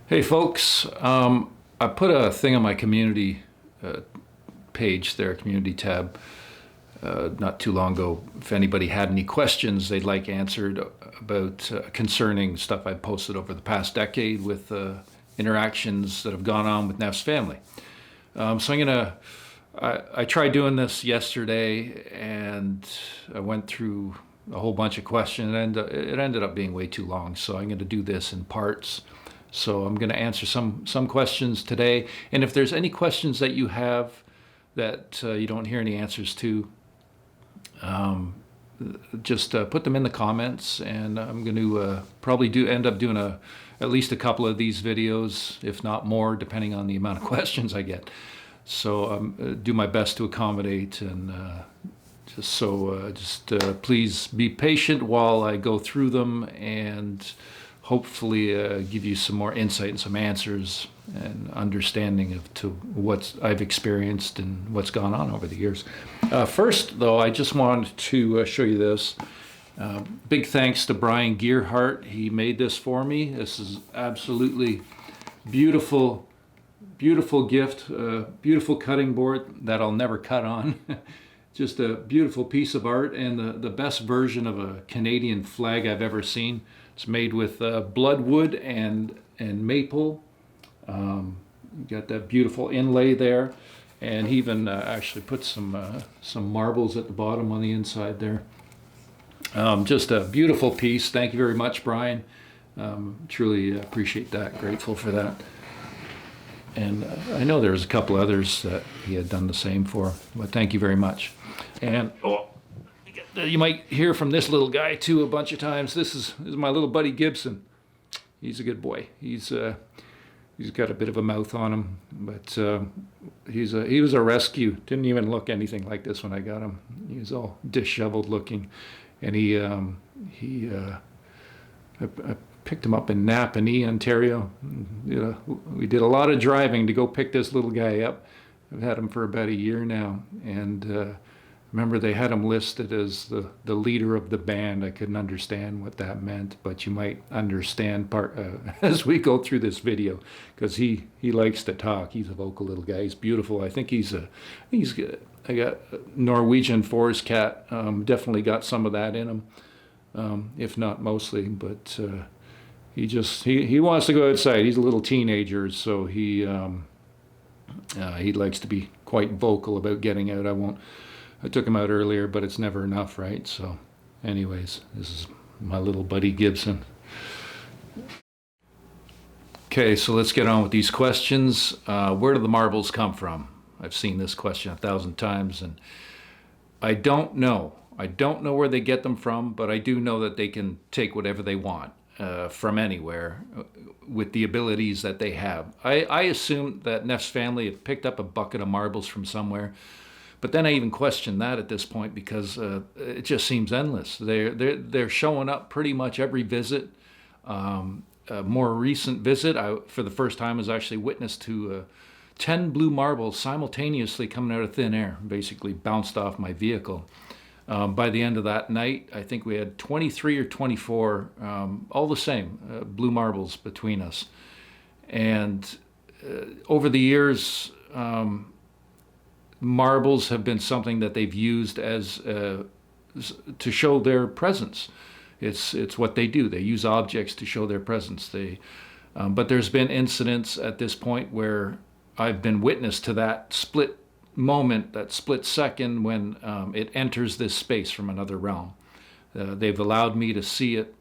Hey folks, I put a thing on my community page there, community tab, not too long ago. If anybody had any questions they'd like answered about concerning stuff I posted over the past decade with interactions that have gone on with Neff's family. I tried doing this yesterday and I went through a whole bunch of questions and it ended up being way too long. So I'm going to do this in parts. So I'm going to answer some questions today. And if there's any questions that you have that you don't hear any answers to, just put them in the comments, and I'm going to probably end up doing at least a couple of these videos, if not more, depending on the amount of questions I get. So do my best to accommodate, and please be patient while I go through them and hopefully give you some more insight and some answers and understanding to what I've experienced and what's gone on over the years. First, though, I just wanted to show you this. Big thanks to Brian Gearhart. He made this for me. This is absolutely beautiful, beautiful gift, beautiful cutting board that I'll never cut on. Just a beautiful piece of art and the best version of a Canadian flag I've ever seen. It's made with bloodwood and maple. You got that beautiful inlay there, and he even actually put some marbles at the bottom on the inside there. Just a beautiful piece. Thank you very much, Brian. Truly appreciate that. Grateful for that. And I know there's a couple others that he had done the same for, but thank you very much. And you might hear from this little guy too a bunch of times. This is my little buddy Gibson. He's a good boy. He's got a bit of a mouth on him, but he was a rescue. Didn't even look anything like this when I got him. He was all disheveled looking, and I picked him up in Napanee, Ontario. We did a lot of driving to go pick this little guy up. I've had him for about a year now, and remember, they had him listed as the leader of the band. I couldn't understand what that meant, but you might understand as we go through this video, because he likes to talk. He's a vocal little guy. He's beautiful. I think he's good. I got Norwegian forest cat. Definitely got some of that in him, if not mostly. But he wants to go outside. He's a little teenager, so he likes to be quite vocal about getting out. I took him out earlier, but it's never enough, right? So anyways, this is my little buddy Gibson. Okay, so let's get on with these questions. Where do the marbles come from? I've seen this question 1,000 times, and I don't know. I don't know where they get them from, but I do know that they can take whatever they want from anywhere with the abilities that they have. I assume that Neff's family have picked up a bucket of marbles from somewhere. But then I even question that at this point, because it just seems endless. They're showing up pretty much every visit. A more recent visit, for the first time, was actually witness to 10 blue marbles simultaneously coming out of thin air, basically bounced off my vehicle. By the end of that night, I think we had 23 or 24, all the same, blue marbles between us. And over the years, marbles have been something that they've used as to show their presence. It's what they do. They use objects to show their presence. But there's been incidents at this point where I've been witness to that split moment, that split second when it enters this space from another realm. They've allowed me to see it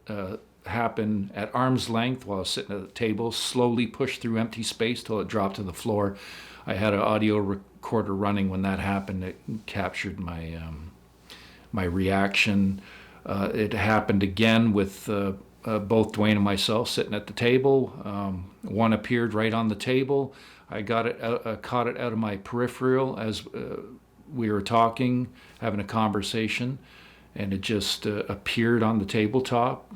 happen at arm's length while I was sitting at the table, slowly push through empty space till it dropped to the floor. I had an audio recorder running when that happened. It captured my my reaction. It happened again with both Dwayne and myself sitting at the table. One appeared right on the table. I caught it out of my peripheral as we were talking, having a conversation, and it just appeared on the tabletop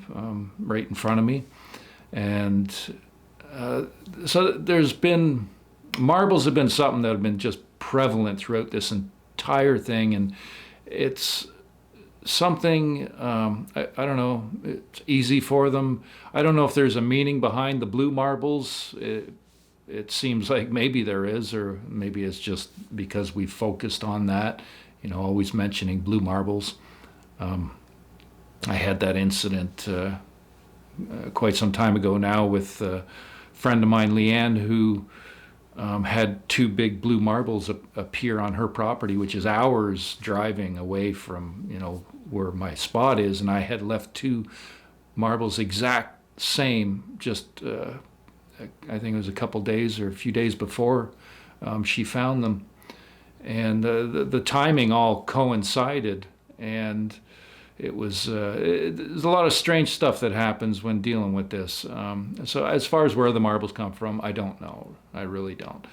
right in front of me. And so marbles have been something that have been just prevalent throughout this entire thing, and it's something, I don't know, it's easy for them. I don't know if there's a meaning behind the blue marbles. It seems like maybe there is, or maybe it's just because we focused on that, always mentioning blue marbles. I had that incident quite some time ago now with a friend of mine, Leanne, who had two big blue marbles appear on her property, which is hours driving away from, where my spot is. And I had left two marbles exact same, just I think it was a couple days or a few days before she found them. And the timing all coincided. And it was there's a lot of strange stuff that happens when dealing with this. So as far as where the marbles come from, I don't know. I really don't.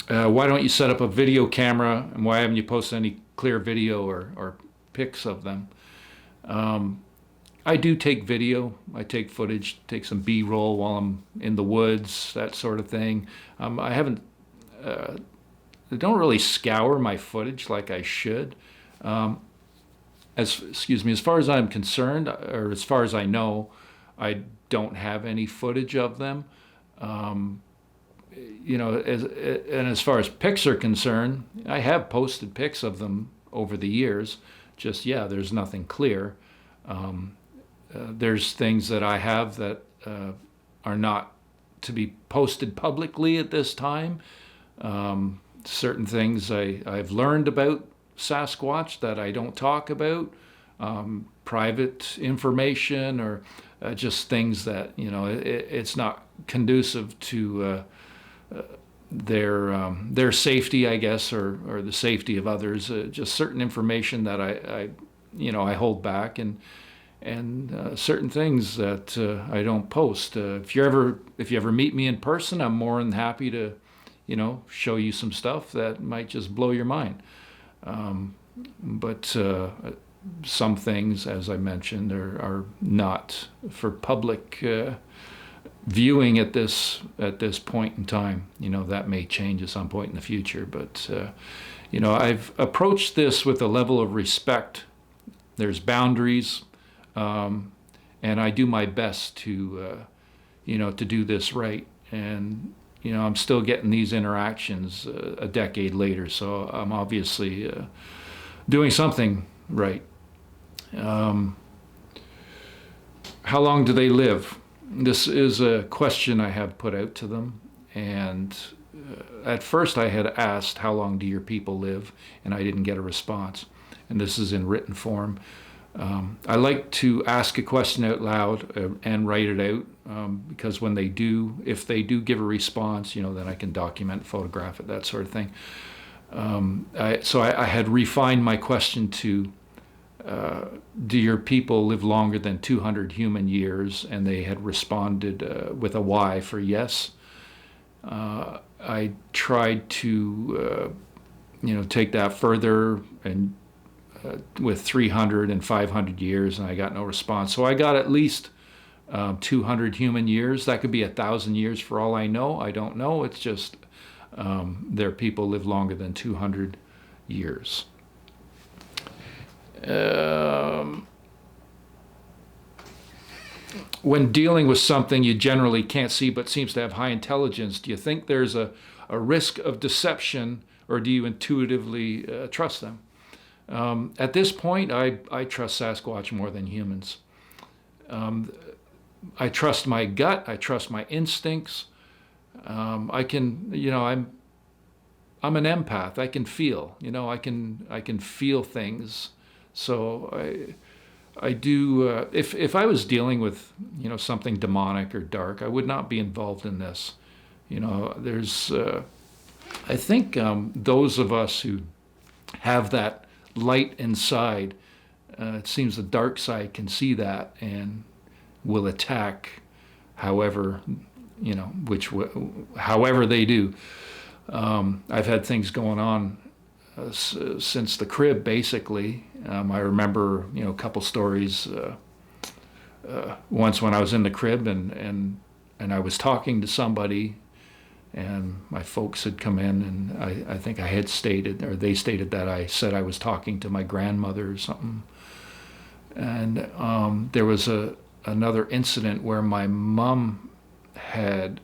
Why don't you set up a video camera, and why haven't you posted any clear video or pics of them? I do take video. I take footage, take some B-roll while I'm in the woods, that sort of thing. I haven't. I don't really scour my footage like I should. As far as I'm concerned, or as far as I know, I don't have any footage of them. And as far as pics are concerned, I have posted pics of them over the years. Just, there's nothing clear. There's things that I have that are not to be posted publicly at this time. Certain things I've learned about Sasquatch that I don't talk about, private information, or just things that, it's not conducive to their safety, I guess, or the safety of others. Just certain information that I hold back, and certain things that I don't post. If you ever meet me in person, I'm more than happy to show you some stuff that might just blow your mind. But some things, as I mentioned, are not for public viewing at this point in time. That may change at some point in the future. But I've approached this with a level of respect. There's boundaries, and I do my best to do this right. And I'm still getting these interactions a decade later, so I'm obviously doing something right. How long do they live? This is a question I have put out to them, and at first I had asked, how long do your people live? And I didn't get a response, and this is in written form. I like to ask a question out loud and write it out, because if they do give a response, then I can document, photograph it, that sort of thing. I had refined my question to, do your people live longer than 200 human years? And they had responded with a Y for yes. I tried to, take that further and with 300 and 500 years, and I got no response. So I got at least 200 human years. That could be 1,000 years for all I know. I don't know. It's just their people live longer than 200 years. When dealing with something you generally can't see but seems to have high intelligence, do you think there's a risk of deception, or do you intuitively trust them? At this point, I trust Sasquatch more than humans. I trust my gut. I trust my instincts. I can, I'm an empath. I can feel. I can feel things. So I do. If I was dealing with something demonic or dark, I would not be involved in this. There's. I think those of us who have that light inside, it seems the dark side can see that and will attack however however they do. I've had things going on since the crib, basically. I remember a couple stories once when I was in the crib and I was talking to somebody and my folks had come in, and I think I had stated, or they stated, that I said I was talking to my grandmother or something. And there was another incident where my mom had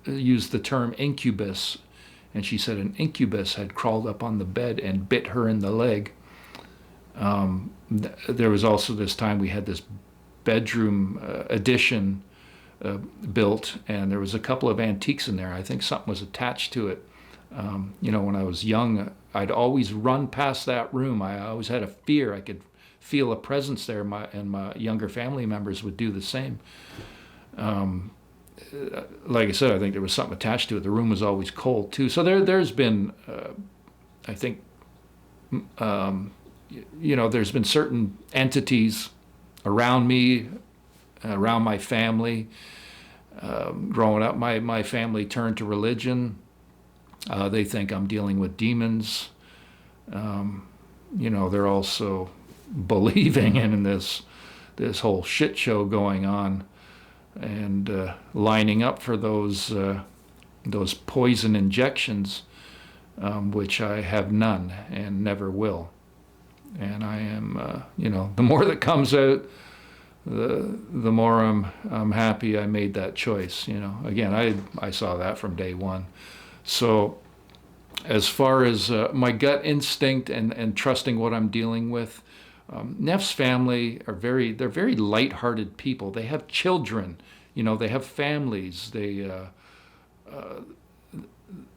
used the term incubus, and she said an incubus had crawled up on the bed and bit her in the leg. There was also this time we had this bedroom addition built, and there was a couple of antiques in there. I think something was attached to it. When I was young, I'd always run past that room. I always had a fear. I could feel a presence there, and my younger family members would do the same. Like I said, I think there was something attached to it. The room was always cold too. So there's been, I think, there's been certain entities around me, around my family. Growing up, my family turned to religion. They think I'm dealing with demons. They're also believing in this whole shit show going on, and lining up for those poison injections, which I have none and never will. And I am, the more that comes out, the more I'm happy I made that choice. Again, I saw that from day one. So as far as my gut instinct and trusting what I'm dealing with, Neff's family they're very light-hearted people. They have children, they have families. They're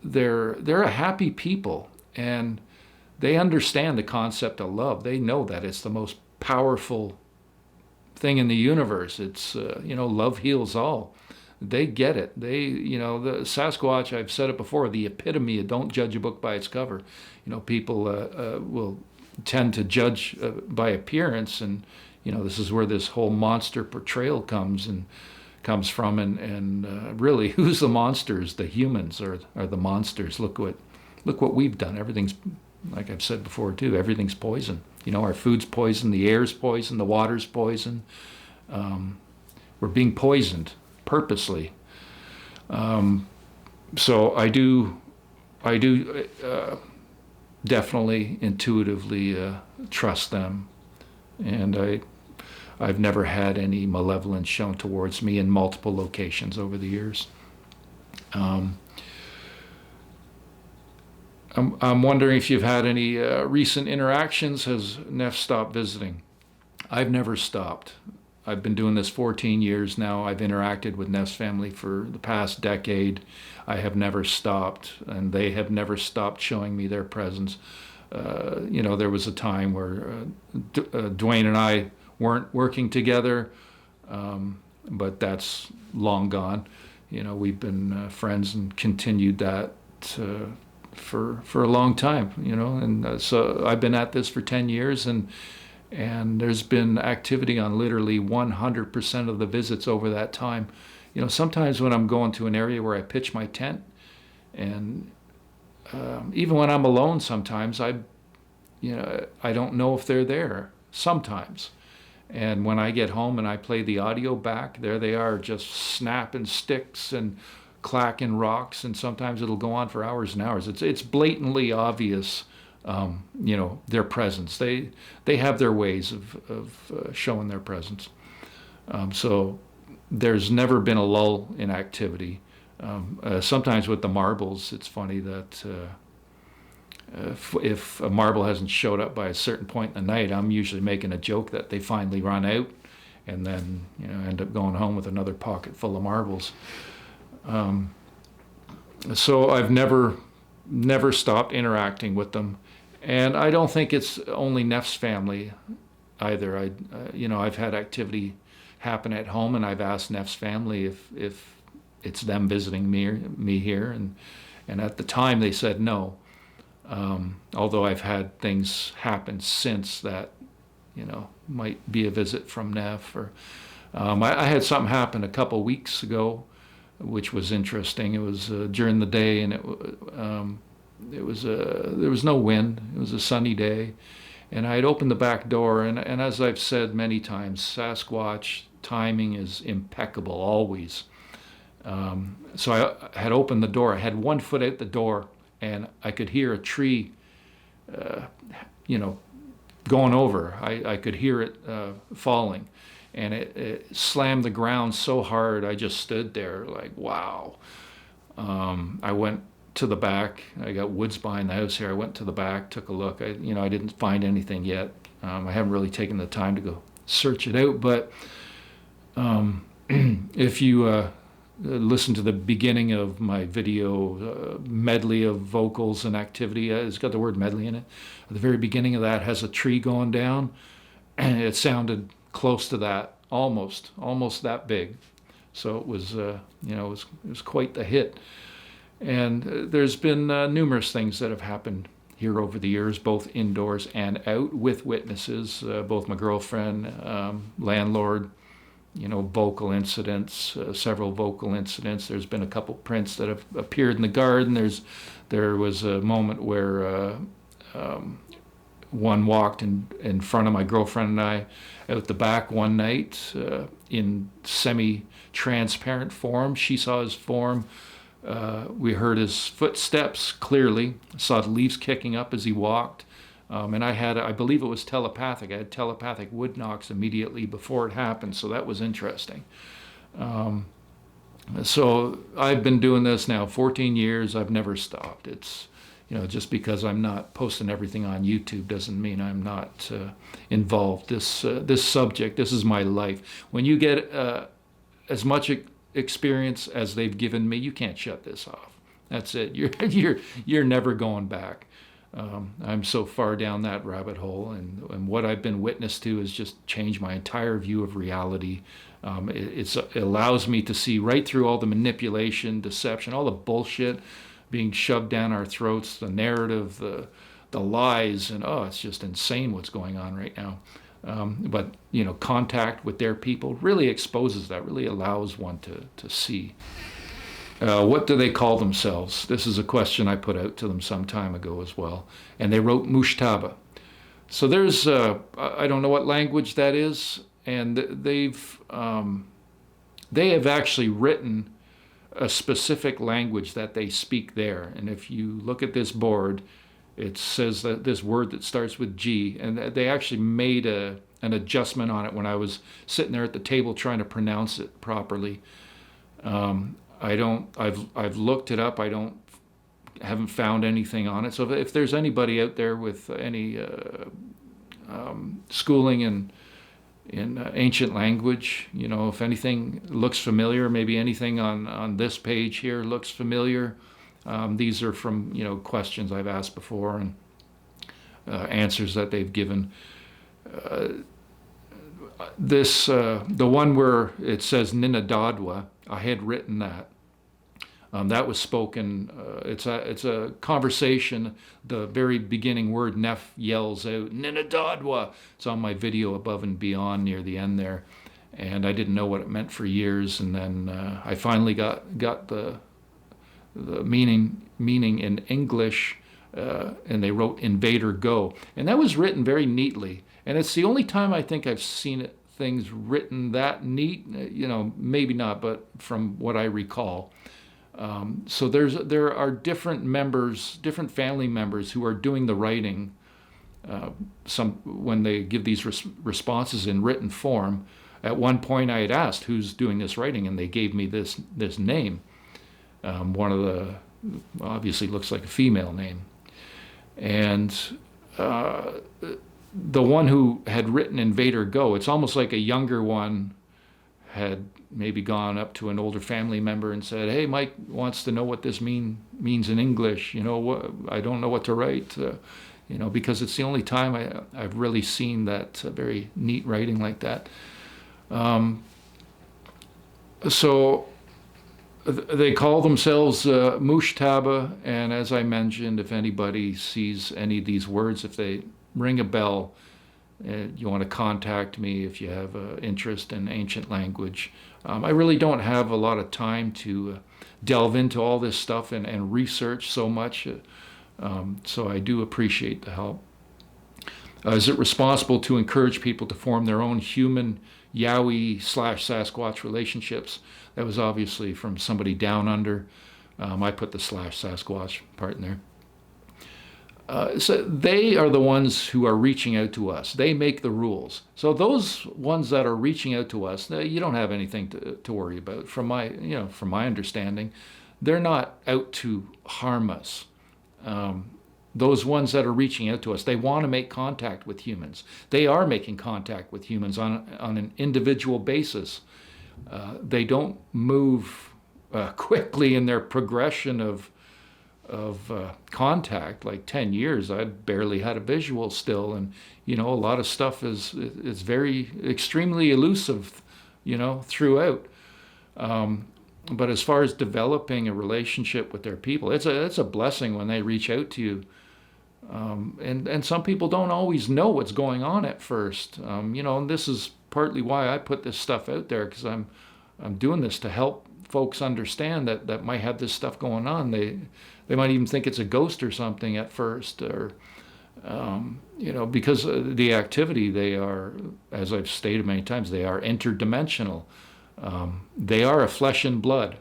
a happy people, and they understand the concept of love. They know that it's the most powerful thing in the universe. It's love heals all. They get it. The Sasquatch, I've said it before, the epitome of don't judge a book by its cover. People will tend to judge by appearance, and this is where this whole monster portrayal comes from. And really, who's the monsters? The humans are the monsters. Look what we've done. Everything's, like I've said before too, everything's poison. Our food's poison, the air's poison, the water's poison. We're being poisoned purposely. So I do definitely intuitively trust them, and I've never had any malevolence shown towards me in multiple locations over the years. I'm wondering if you've had any recent interactions. Has Neff stopped visiting? I've never stopped. I've been doing this 14 years now. I've interacted with Neff's family for the past decade. I have never stopped, and they have never stopped showing me their presence. There was a time where Dwayne and I weren't working together, but that's long gone. We've been friends and continued that for a long time. And so I've been at this for 10 years, and there's been activity on literally 100% of the visits over that time. Sometimes when I'm going to an area where I pitch my tent, and even when I'm alone, sometimes I don't know if they're there sometimes. And when I get home and I play the audio back, there they are, just snapping sticks and clacking rocks, and sometimes it'll go on for hours and hours. It's blatantly obvious, their presence. They have their ways of showing their presence. So there's never been a lull in activity. Sometimes with the marbles, it's funny that if a marble hasn't showed up by a certain point in the night, I'm usually making a joke that they finally run out, and then end up going home with another pocket full of marbles. So I've never stopped interacting with them, and I don't think it's only Neff's family either. I've had activity happen at home, and I've asked Neff's family if it's them visiting me here, and at the time they said no. Although I've had things happen since that, might be a visit from Neff. Or I had something happen a couple weeks ago, which was interesting. It was during the day, and there was no wind. It was a sunny day, and I had opened the back door, and as I've said many times, Sasquatch timing is impeccable always. So I had opened the door. I had 1 foot out the door, and I could hear a tree, you know, going over. I could hear it falling, and it slammed the ground so hard. I just stood there like, wow. I went to the back. I got woods behind the house here. I went to the back, took a look. I didn't find anything yet. I haven't really taken the time to go search it out, but if you listen to the beginning of my video, medley of vocals and activity, it's got the word medley in it. At the very beginning of that has a tree going down, and it sounded close to that, almost that big. So it was, it was quite the hit. And there's been numerous things that have happened here over the years, both indoors and out, with witnesses, both my girlfriend, landlord, vocal incidents, several vocal incidents. There's been a couple prints that have appeared in the garden. There was a moment where one walked in front of my girlfriend and I out the back one night in semi-transparent form. She saw his form. We heard his footsteps clearly, saw the leaves kicking up as he walked. And I believe it was telepathic. I had telepathic wood knocks immediately before it happened, so that was interesting. So I've been doing this now 14 years. I've never stopped. It's, just because I'm not posting everything on YouTube doesn't mean I'm not involved. This subject, this is my life. When you get as much experience as they've given me, you can't shut this off. That's it. You're never going back. I'm so far down that rabbit hole, and what I've been witness to has just changed my entire view of reality. It allows me to see right through all the manipulation, deception, all the bullshit being shoved down our throats, the narrative, the lies, and it's just insane what's going on right now. But contact with their people really exposes that, really allows one to see. What do they call themselves? This is a question I put out to them some time ago as well. And they wrote Mushtaba. So there's, I don't know what language that is, and they have actually written a specific language that they speak there. And if you look at this board, it says that this word that starts with G, and they actually made an adjustment on it when I was sitting there at the table trying to pronounce it properly. I've looked it up. Haven't found anything on it. So if there's anybody out there with any schooling in ancient language, if anything looks familiar, maybe anything on this page here looks familiar. These are from questions I've asked before and answers that they've given. The one where it says Ninadadwa, I had written that. That was spoken. It's a conversation. The very beginning word Neph yells out Ninadadwa. It's on my video Above and Beyond near the end there, and I didn't know what it meant for years. And then I finally got the meaning in English, and they wrote Invader Go, and that was written very neatly. And it's the only time I think I've seen things written that neat. Maybe not, but from what I recall. So there are different family members who are doing the writing. When they give these responses in written form. At one point, I had asked who's doing this writing, and they gave me this name. One of the obviously looks like a female name, and the one who had written Invader Go. It's almost like a younger one had maybe gone up to an older family member and said, "Hey, Mike wants to know what this means in English. I don't know what to write. Because it's the only time I've really seen that very neat writing like that." So they call themselves Mushtaba, and as I mentioned, if anybody sees any of these words, if they ring a bell, you want to contact me if you have interest in ancient language. I really don't have a lot of time to delve into all this stuff and research so much, so I do appreciate the help. Is it responsible to encourage people to form their own human Yowie / Sasquatch relationships. That was obviously from somebody down under. I put the / Sasquatch part in there. So they are the ones who are reaching out to us. They make the rules. So those ones that are reaching out to us, you don't have anything to worry about. From my understanding, they're not out to harm us. Those ones that are reaching out to us, they want to make contact with humans. They are making contact with humans on an individual basis. They don't move quickly in their progression of contact. Like 10 years, I barely had a visual still, and a lot of stuff is very extremely elusive, throughout. But as far as developing a relationship with their people, it's a blessing when they reach out to you. And some people don't always know what's going on at first. And this is partly why I put this stuff out there, because I'm doing this to help folks understand that might have this stuff going on. They might even think it's a ghost or something at first, or because the activity, they are, as I've stated many times, they are interdimensional. They are a flesh and blood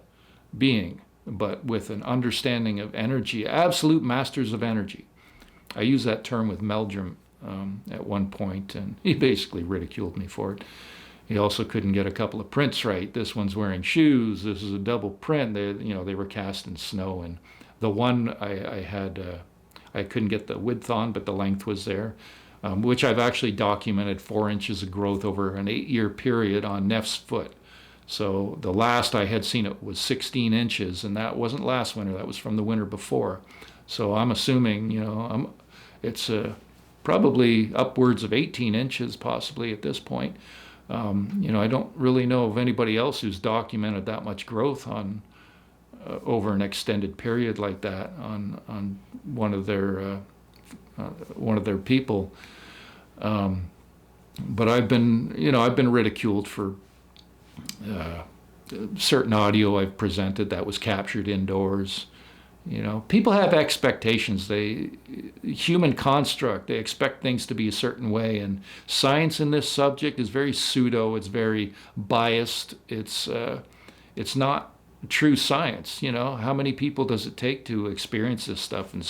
being, but with an understanding of energy, absolute masters of energy. I used that term with Meldrum at one point, and he basically ridiculed me for it. He also couldn't get a couple of prints right. This one's wearing shoes. This is a double print. They were cast in snow, and the one I had, I couldn't get the width on, but the length was there, which I've actually documented 4 inches of growth over an 8-year period on Neff's foot. So the last I had seen it was 16 inches, and that wasn't last winter. That was from the winter before. So I'm assuming, it's probably upwards of 18 inches possibly at this point. I don't really know of anybody else who's documented that much growth on over an extended period like that on one of their people. But I've been ridiculed for certain audio I've presented that was captured indoors. People have expectations. Human construct, they expect things to be a certain way, and science in this subject is very pseudo, it's very biased, it's not true science. How many people does it take to experience this stuff and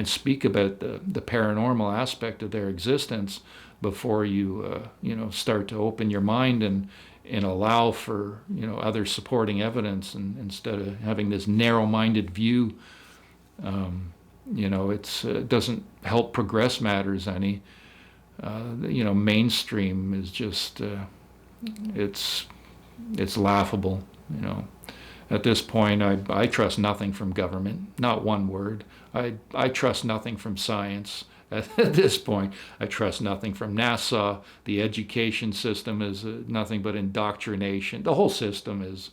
speak about the paranormal aspect of their existence before you start to open your mind and allow for other supporting evidence, and instead of having this narrow-minded view, it doesn't help progress matters any. Mainstream is just it's laughable. At this point, I trust nothing from government, not one word. I trust nothing from science. At this point, I trust nothing from NASA. The education system is nothing but indoctrination. The whole system is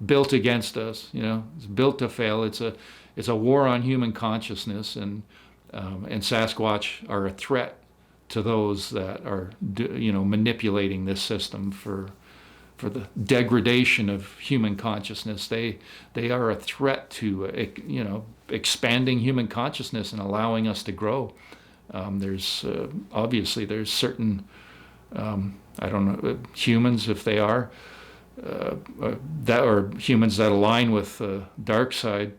built against us. It's built to fail. It's a war on human consciousness, and Sasquatch are a threat to those that are manipulating this system for the degradation of human consciousness. They are a threat to expanding human consciousness and allowing us to grow. There's certain I don't know, humans, if they are that are humans that align with the dark side,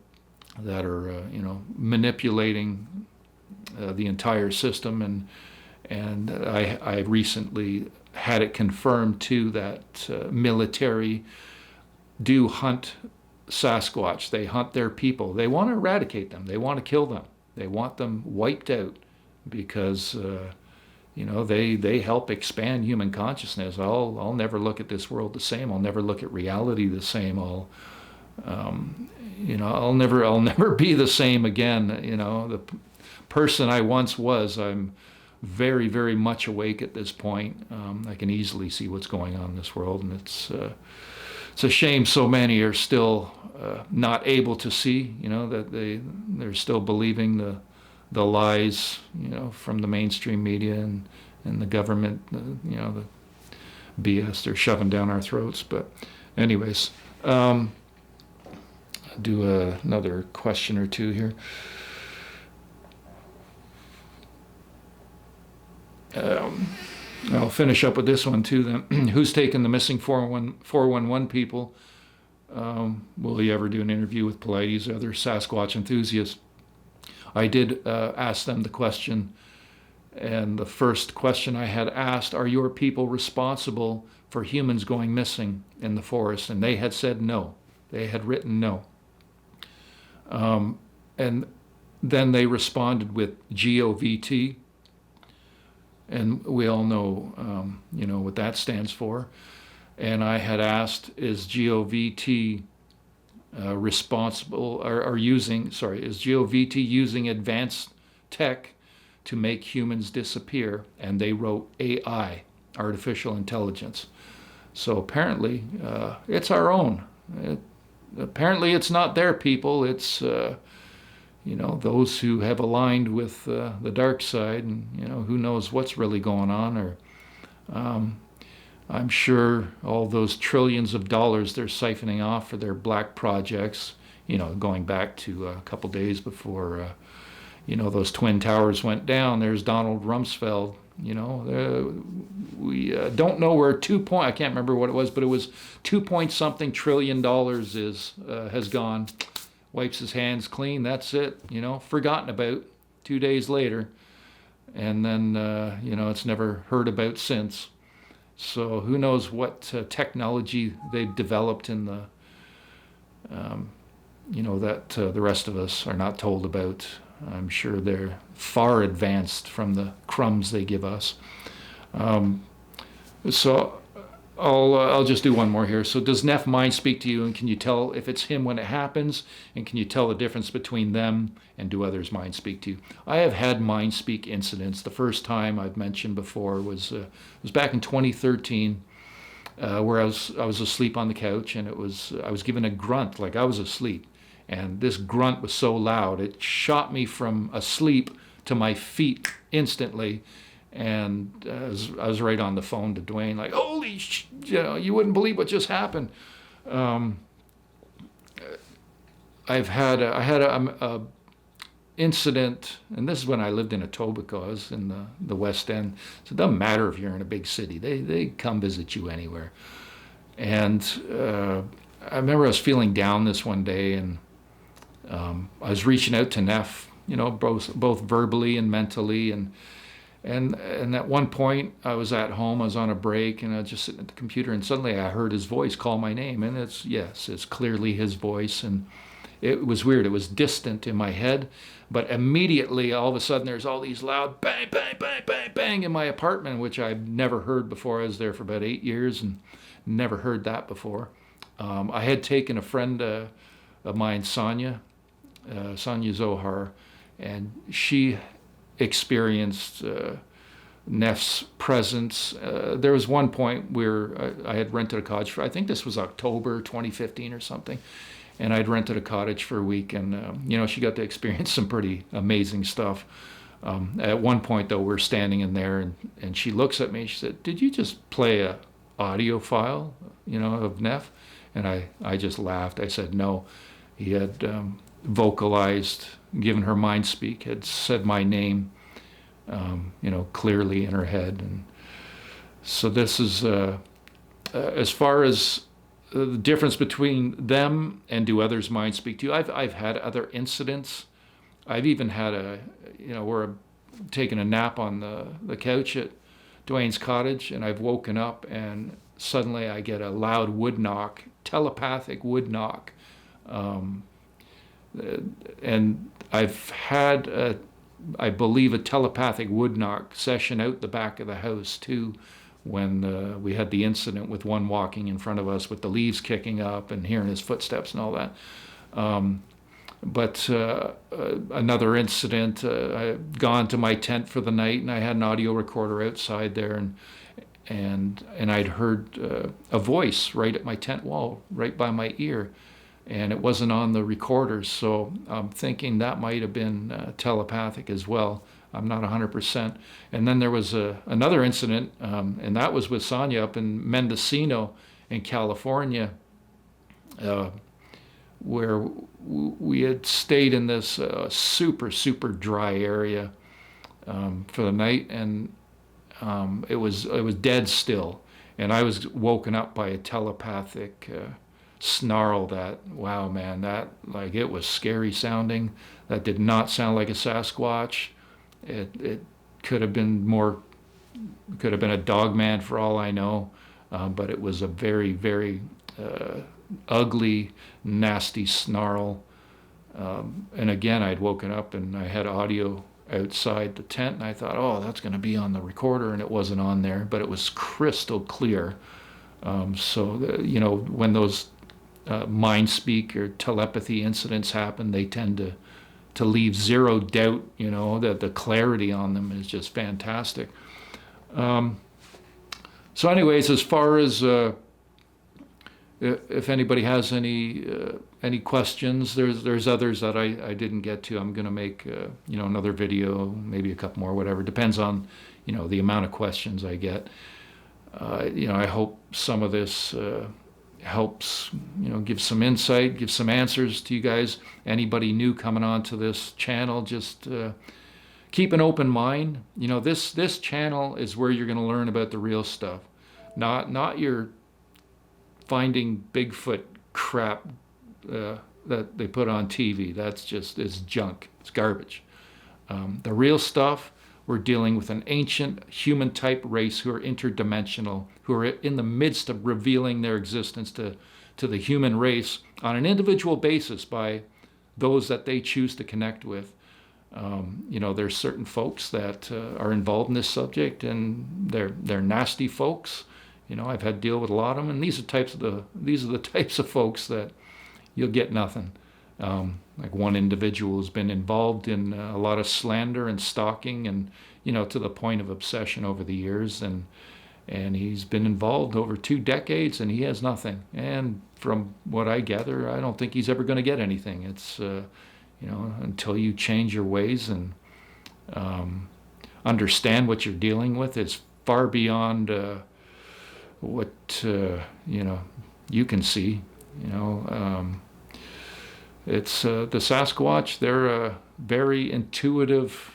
that are manipulating the entire system, and I recently had it confirmed too that military do hunt Sasquatch. They hunt their people. They want to eradicate them. They want to kill them. They want them wiped out because they help expand human consciousness. I'll never look at this world the same. I'll never look at reality the same. I'll never be the same again. The person I once was, I'm very, very much awake at this point. I can easily see what's going on in this world, and it's a shame so many are still not able to see. That they're still believing the lies, from the mainstream media and the government, the BS they're shoving down our throats. But anyways, I'll do another question or two here. I'll finish up with this one too then. Who's taken the missing 411 people? Will he ever do an interview with Pilates or other Sasquatch enthusiasts? I did ask them the question, and the first question I had asked, are your people responsible for humans going missing in the forest? And they had said no. They had written no. And then they responded with GOVT, and we all know, what that stands for. And I had asked, is GOVT responsible, or using, is GOVT using advanced tech to make humans disappear? And they wrote AI, artificial intelligence. So apparently, it's our own. Apparently, it's not their people. It's those who have aligned with the dark side, and who knows what's really going on. Or I'm sure all those trillions of dollars they're siphoning off for their black projects. Going back to a couple days before those twin towers went down. There's Donald Rumsfeld. We don't know where I can't remember what it was, but it was 2 point something trillion dollars has gone. Wipes his hands clean. That's it. Forgotten about 2 days later, and then it's never heard about since. So who knows what technology they've developed in the that the rest of us are not told about. I'm sure they're far advanced from the crumbs they give us. So I'll just do one more here. So does Neff mind speak to you, and can you tell if it's him when it happens, and can you tell the difference between them, and do others mind speak to you? I have had mind speak incidents. The first time I've mentioned before was back in 2013, where I was asleep on the couch, and I was given a grunt like I was asleep. And this grunt was so loud, it shot me from asleep to my feet instantly. And I was right on the phone to Dwayne, like, holy, you wouldn't believe what just happened. I had a incident, and this is when I lived in Etobicoke. I was in the West End. So it doesn't matter if you're in a big city. They come visit you anywhere. And I remember I was feeling down this one day, and I was reaching out to Neff, both verbally and mentally, and at one point I was at home, I was on a break, and I was just sitting at the computer, and suddenly I heard his voice call my name, and it's clearly his voice, and it was weird. It was distant in my head, but immediately all of a sudden there's all these loud bang, bang, bang, bang, bang in my apartment, which I've never heard before. I was there for about 8 years and never heard that before. I had taken a friend of mine, Sonia Zohar, and she experienced Neff's presence. There was one point where I had rented a cottage for, I think this was October 2015 or something, and I'd rented a cottage for a week, and she got to experience some pretty amazing stuff. At one point, though, we're standing in there, and she looks at me. She said, "Did you just play a audio file, of Neff?" And I just laughed. I said, "No." He had vocalized, given her mind speak, had said my name, clearly in her head. And so this is, as far as the difference between them and do others mind speak to you. I've had other incidents. I've even had where I've taken a nap on the couch at Dwayne's cottage, and I've woken up and suddenly I get a loud wood knock, telepathic wood knock. And I've had, I believe, a telepathic wood knock session out the back of the house too, when we had the incident with one walking in front of us with the leaves kicking up and hearing his footsteps and all that. But another incident, I had gone to my tent for the night, and I had an audio recorder outside there, and I'd heard a voice right at my tent wall, right by my ear, and it wasn't on the recorder, so I'm thinking that might have been telepathic as well. I'm not 100%. And then there was another incident, and that was with Sonia up in Mendocino in California, where we had stayed in this super, super dry area for the night. And It was dead still, and I was woken up by a telepathic snarl that, wow, man, that, like, it was scary sounding. That did not sound like a Sasquatch. It could have been more, could have been a dog man for all I know, but it was a very, very ugly, nasty snarl. And again, I'd woken up and I had audio outside the tent, and I thought, oh, that's going to be on the recorder, and it wasn't on there, but it was crystal clear. When those mind speak or telepathy incidents happen, they tend to leave zero doubt. That the clarity on them is just fantastic. So anyways, as far as if anybody has any questions, there's others that I didn't get to. I'm going to make another video, maybe a couple more, whatever. Depends on the amount of questions I get. I hope some of this helps, give some insight, give some answers to you guys. Anybody new coming onto this channel, just keep an open mind. This channel is where you're going to learn about the real stuff, not your finding Bigfoot crap that they put on TV. It's junk. It's garbage. The real stuff, we're dealing with an ancient human-type race who are interdimensional, who are in the midst of revealing their existence to the human race on an individual basis by those that they choose to connect with. There's certain folks that are involved in this subject, and they're nasty folks. I've had to deal with a lot of them, and these are the types of folks that you'll get nothing. Like one individual has been involved in a lot of slander and stalking, and to the point of obsession over the years, and he's been involved over 2 decades, and he has nothing. And from what I gather, I don't think he's ever going to get anything. It's until you change your ways and understand what you're dealing with, it's far beyond what you can see. It's the Sasquatch. They're a very intuitive,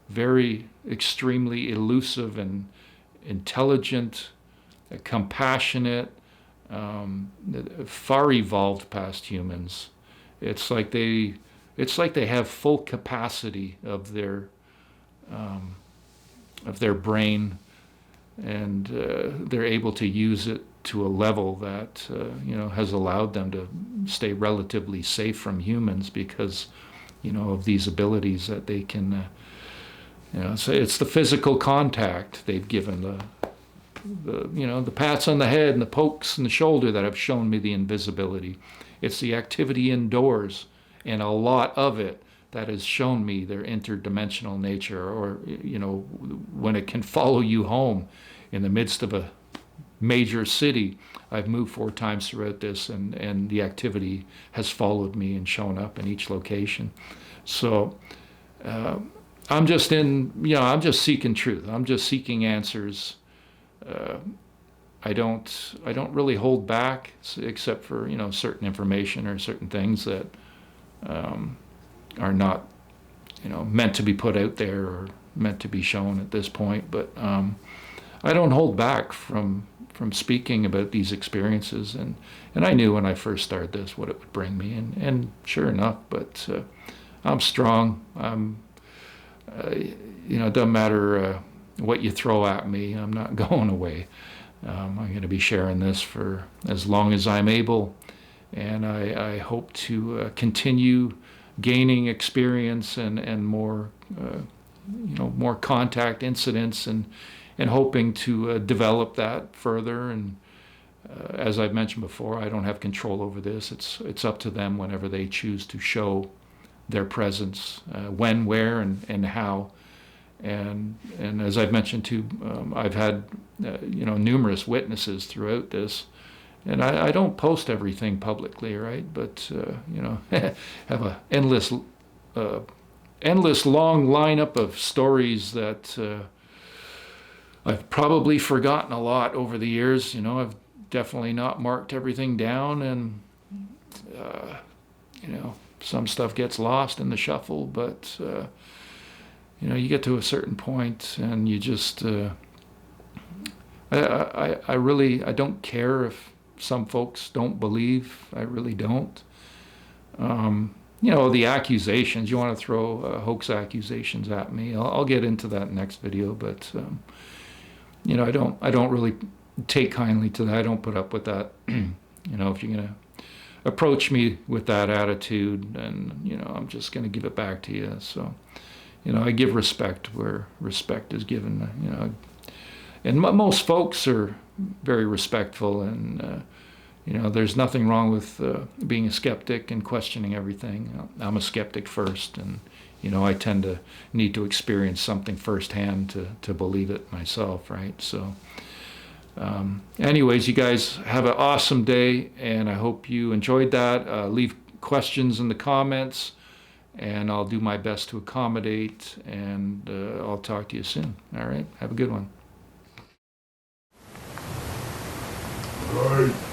very extremely elusive and intelligent, compassionate, far evolved past humans. It's like they have full capacity of their brain, and they're able to use it to a level that has allowed them to stay relatively safe from humans because of these abilities that they can so it's the physical contact they've given, the pats on the head and the pokes in the shoulder that have shown me the invisibility. It's the activity indoors, and a lot of it, that has shown me their interdimensional nature, or when it can follow you home in the midst of a major city. I've moved 4 times throughout this, and the activity has followed me and shown up in each location. So I'm just seeking truth. I'm just seeking answers. I don't really hold back, except for certain information or certain things that are not meant to be put out there or meant to be shown at this point. But I don't hold back from speaking about these experiences, and I knew when I first started this what it would bring me, and sure enough. But I'm strong. It doesn't matter what you throw at me. I'm not going away. I'm going to be sharing this for as long as I'm able, and I hope to continue gaining experience and more more contact incidents, and hoping to develop that further. And as I've mentioned before, I don't have control over this. It's up to them whenever they choose to show their presence, when, where, and how. And as I've mentioned too, I've had numerous witnesses throughout this, and I don't post everything publicly, right? But have a endless long lineup of stories that I've probably forgotten a lot over the years. I've definitely not marked everything down, and some stuff gets lost in the shuffle. But you know, you get to a certain point and you just, I really, I don't care if some folks don't believe. I really don't. You know, the accusations, you want to throw hoax accusations at me. I'll get into that next video, but, you know, I don't really take kindly to that. I don't put up with that. You know, if you're going to approach me with that attitude, and, you know, I'm just going to give it back to you. So, you know, I give respect where respect is given, you know, and most folks are very respectful, and, you know, there's nothing wrong with being a skeptic and questioning everything. I'm a skeptic first, and, you know, I tend to need to experience something firsthand to believe it myself, right? So, anyways, you guys have an awesome day, and I hope you enjoyed that. Leave questions in the comments, and I'll do my best to accommodate, and I'll talk to you soon. All right, have a good one. All right.